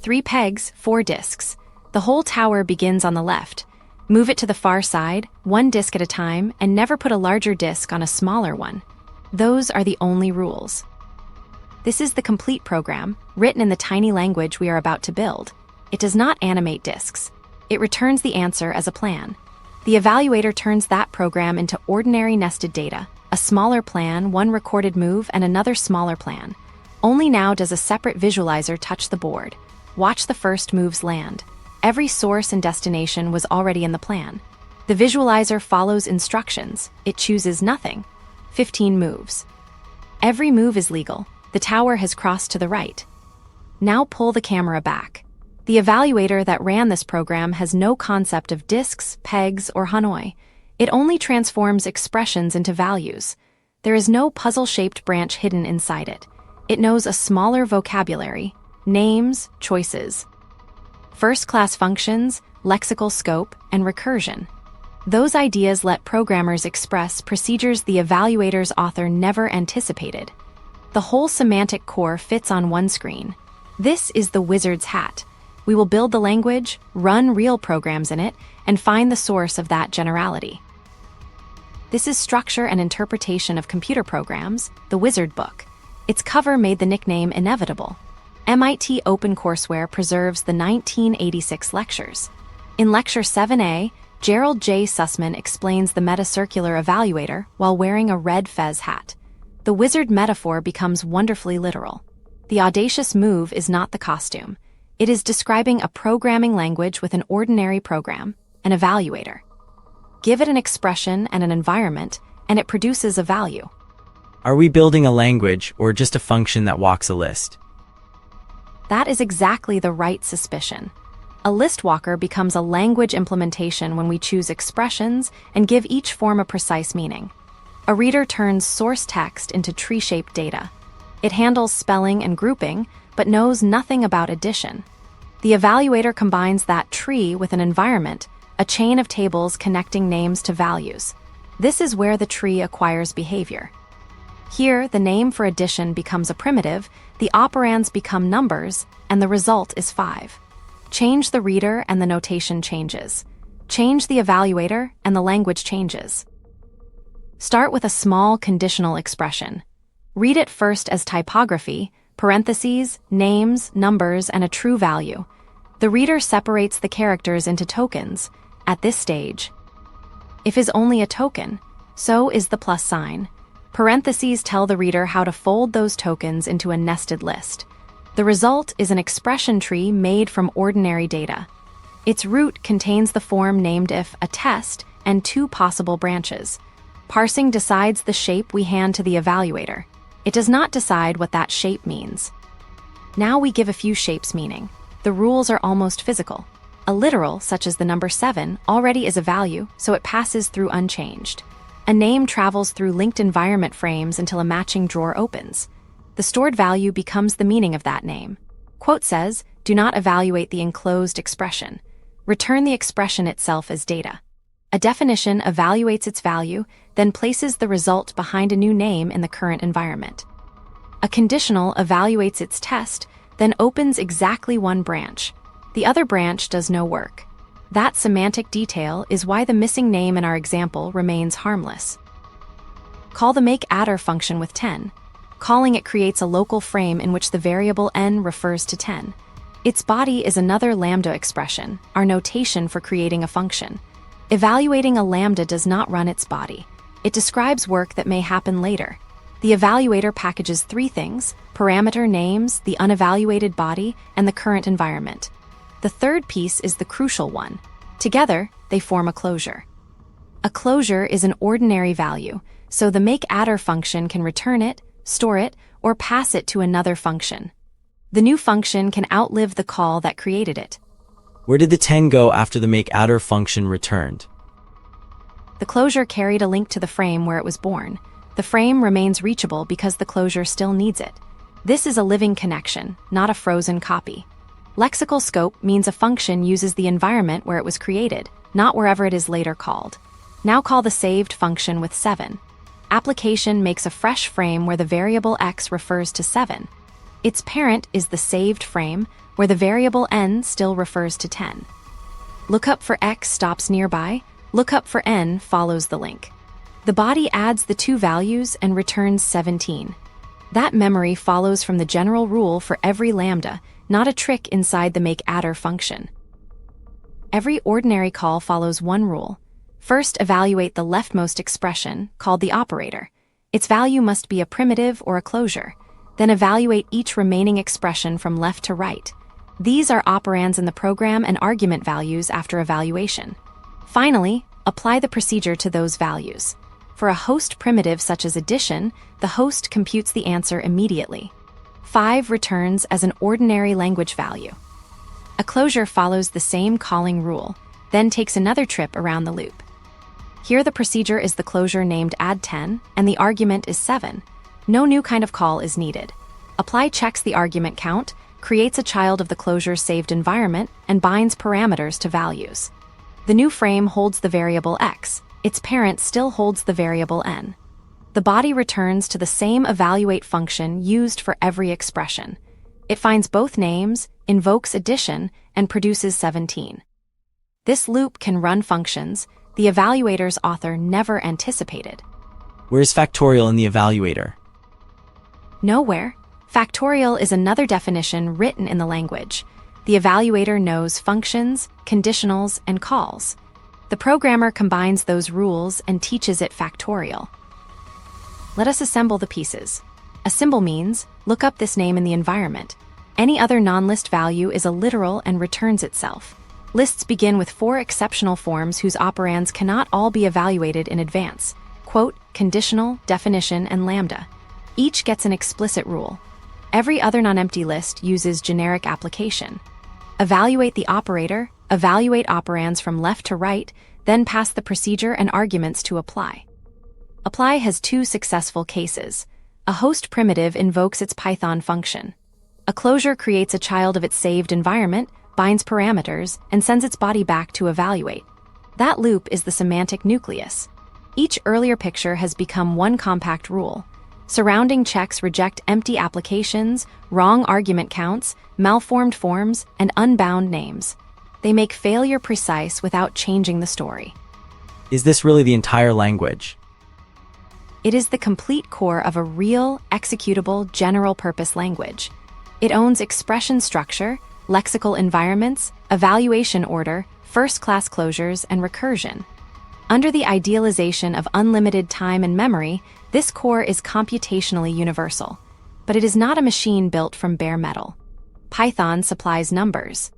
3 pegs, 4 disks. The whole tower begins on the left. Move it to the far side, 1 disk at a time, and never put a larger disk on a smaller one. Those are the only rules. This is the complete program, written in the tiny language we are about to build. It does not animate disks. It returns the answer as a plan. The evaluator turns that program into ordinary nested data, a smaller plan, 1 recorded move, and another smaller plan. Only now does a separate visualizer touch the board. Watch the first moves land. Every source and destination was already in the plan. The visualizer follows instructions. It chooses nothing. 15 moves. Every move is legal. The tower has crossed to the right. Now pull the camera back. The evaluator that ran this program has no concept of disks, pegs, or Hanoi. It only transforms expressions into values. There is no puzzle-shaped branch hidden inside it. It knows a smaller vocabulary, names, choices, first-class functions, lexical scope, and recursion. Those ideas let programmers express procedures the evaluator's author never anticipated. The whole semantic core fits on one screen. This is the wizard's hat. We will build the language, run real programs in it, and find the source of that generality. This is Structure and Interpretation of Computer Programs, the Wizard Book. Its cover made the nickname inevitable. MIT OpenCourseWare preserves the 1986 lectures. In Lecture 7A, Gerald J. Sussman explains the Metacircular evaluator while wearing a red fez hat. The wizard metaphor becomes wonderfully literal. The audacious move is not the costume. It is describing a programming language with an ordinary program, an evaluator. Give it an expression and an environment, and it produces a value. Are we building a language or just a function that walks a list? That is exactly the right suspicion. A list walker becomes a language implementation when we choose expressions and give each form a precise meaning. A reader turns source text into tree-shaped data. It handles spelling and grouping, but knows nothing about addition. The evaluator combines that tree with an environment, a chain of tables connecting names to values. This is where the tree acquires behavior. Here, the name for addition becomes a primitive, the operands become numbers, and the result is 5. Change the reader and the notation changes. Change the evaluator and the language changes. Start with a small conditional expression. Read it first as typography, parentheses, names, numbers, and a true value. The reader separates the characters into tokens. At this stage, if is only a token, so is the plus sign. Parentheses tell the reader how to fold those tokens into a nested list. The result is an expression tree made from ordinary data. Its root contains the form named if, a test, and 2 possible branches. Parsing decides the shape we hand to the evaluator. It does not decide what that shape means. Now we give a few shapes meaning. The rules are almost physical. A literal, such as the number 7, already is a value, so it passes through unchanged. A name travels through linked environment frames until a matching drawer opens. The stored value becomes the meaning of that name. Quote says, do not evaluate the enclosed expression. Return the expression itself as data. A definition evaluates its value, then places the result behind a new name in the current environment. A conditional evaluates its test, then opens exactly one branch. The other branch does no work. That semantic detail is why the missing name in our example remains harmless. Call the makeAdder function with 10. Calling it creates a local frame in which the variable n refers to 10. Its body is another lambda expression, our notation for creating a function. Evaluating a lambda does not run its body. It describes work that may happen later. The evaluator packages 3 things: parameter names, the unevaluated body, and the current environment. The third piece is the crucial one. Together, they form a closure. A closure is an ordinary value, so the makeAdder function can return it, store it, or pass it to another function. The new function can outlive the call that created it. Where did the 10 go after the makeAdder function returned? The closure carried a link to the frame where it was born. The frame remains reachable because the closure still needs it. This is a living connection, not a frozen copy. Lexical scope means a function uses the environment where it was created, not wherever it is later called. Now call the saved function with 7. Application makes a fresh frame where the variable x refers to 7. Its parent is the saved frame, where the variable n still refers to 10. Lookup for x stops nearby, lookup for n follows the link. The body adds the two values and returns 17. That memory follows from the general rule for every lambda, not a trick inside the makeAdder function. Every ordinary call follows one rule. First, evaluate the leftmost expression, called the operator. Its value must be a primitive or a closure. Then evaluate each remaining expression from left to right. These are operands in the program and argument values after evaluation. Finally, apply the procedure to those values. For a host primitive such as addition, the host computes the answer immediately. 5 returns as an ordinary language value. A closure follows the same calling rule, then takes another trip around the loop. Here the procedure is the closure named add10, and the argument is 7. No new kind of call is needed. Apply checks the argument count, creates a child of the closure's saved environment, and binds parameters to values. The new frame holds the variable x. Its parent still holds the variable n. The body returns to the same evaluate function used for every expression. It finds both names, invokes addition, and produces 17. This loop can run functions the evaluator's author never anticipated. Where's factorial in the evaluator? Nowhere. Factorial is another definition written in the language. The evaluator knows functions, conditionals, and calls. The programmer combines those rules and teaches it factorial. Let us assemble the pieces. A symbol means, look up this name in the environment. Any other non-list value is a literal and returns itself. Lists begin with 4 exceptional forms whose operands cannot all be evaluated in advance. Quote, conditional, definition, and lambda. Each gets an explicit rule. Every other non-empty list uses generic application. Evaluate the operator, evaluate operands from left to right, then pass the procedure and arguments to apply. Apply has 2 successful cases. A host primitive invokes its Python function. A closure creates a child of its saved environment, binds parameters, and sends its body back to evaluate. That loop is the semantic nucleus. Each earlier picture has become one compact rule. Surrounding checks reject empty applications, wrong argument counts, malformed forms, and unbound names. They make failure precise without changing the story. Is this really the entire language? It is the complete core of a real, executable, general-purpose language. It owns expression structure, lexical environments, evaluation order, first-class closures, and recursion. Under the idealization of unlimited time and memory, this core is computationally universal. But it is not a machine built from bare metal. Python supplies numbers.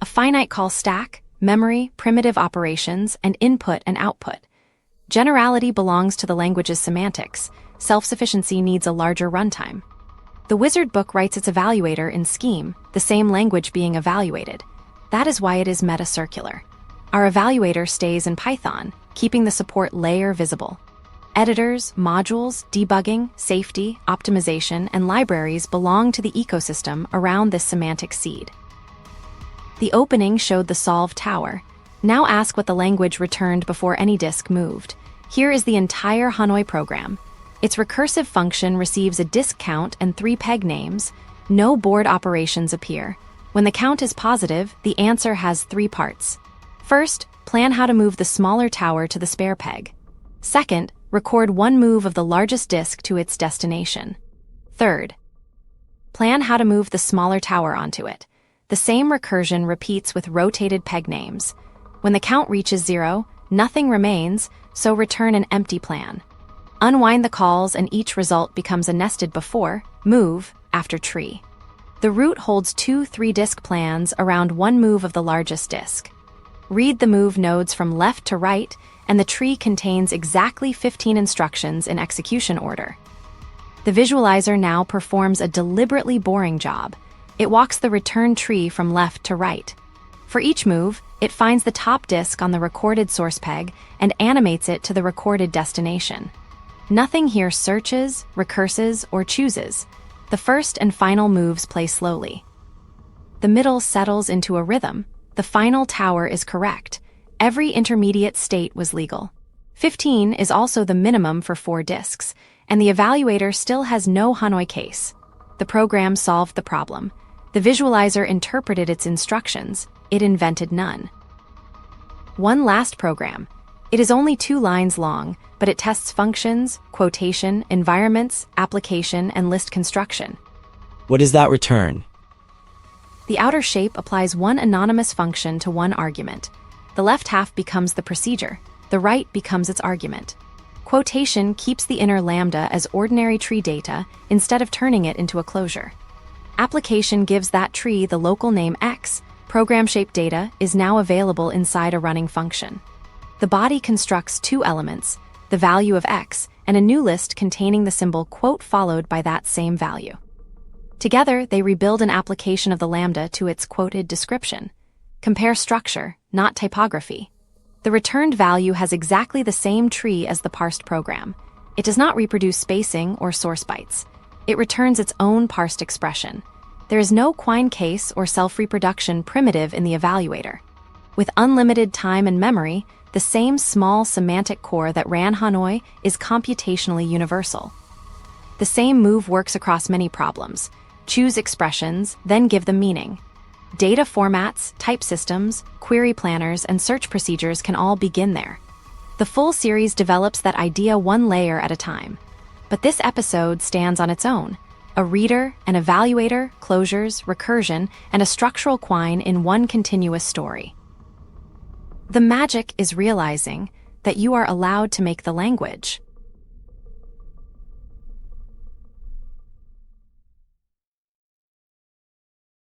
A finite call stack, memory, primitive operations, and input and output. Generality belongs to the language's semantics. Self-sufficiency needs a larger runtime. The wizard book writes its evaluator in Scheme, the same language being evaluated. That is why it is metacircular. Our evaluator stays in Python, keeping the support layer visible. Editors, modules, debugging, safety, optimization, and libraries belong to the ecosystem around this semantic seed. The opening showed the solve tower. Now ask what the language returned before any disk moved. Here is the entire Hanoi program. Its recursive function receives a disk count and 3 peg names. No board operations appear. When the count is positive, the answer has 3 parts. First, plan how to move the smaller tower to the spare peg. Second, record one move of the largest disk to its destination. Third, plan how to move the smaller tower onto it. The same recursion repeats with rotated peg names. When the count reaches 0, nothing remains, so return an empty plan. Unwind the calls and each result becomes a nested before, move, after tree. The root holds 2 3-disk plans around one move of the largest disk. Read the move nodes from left to right, and the tree contains exactly 15 instructions in execution order. The visualizer now performs a deliberately boring job. It walks the return tree from left to right. For each move, it finds the top disk on the recorded source peg and animates it to the recorded destination. Nothing here searches, recurses, or chooses. The first and final moves play slowly. The middle settles into a rhythm. The final tower is correct. Every intermediate state was legal. 15 is also the minimum for 4 disks, and the evaluator still has no Hanoi case. The program solved the problem. The visualizer interpreted its instructions. It invented none. One last program. It is only 2 lines long, but it tests functions, quotation, environments, application, and list construction. What does that return? The outer shape applies one anonymous function to one argument. The left half becomes the procedure. The right becomes its argument. Quotation keeps the inner lambda as ordinary tree data instead of turning it into a closure. Application gives that tree the local name x. Program shape data is now available inside a running function. The body constructs 2 elements, the value of x and a new list containing the symbol quote followed by that same value. Together, they rebuild an application of the lambda to its quoted description. Compare structure, not typography. The returned value has exactly the same tree as the parsed program. It does not reproduce spacing or source bytes. It returns its own parsed expression. There is no Quine case or self-reproduction primitive in the evaluator. With unlimited time and memory, the same small semantic core that ran Hanoi is computationally universal. The same move works across many problems. Choose expressions, then give them meaning. Data formats, type systems, query planners, and search procedures can all begin there. The full series develops that idea one layer at a time. But this episode stands on its own. A reader, an evaluator, closures, recursion, and a structural quine in one continuous story. The magic is realizing that you are allowed to make the language.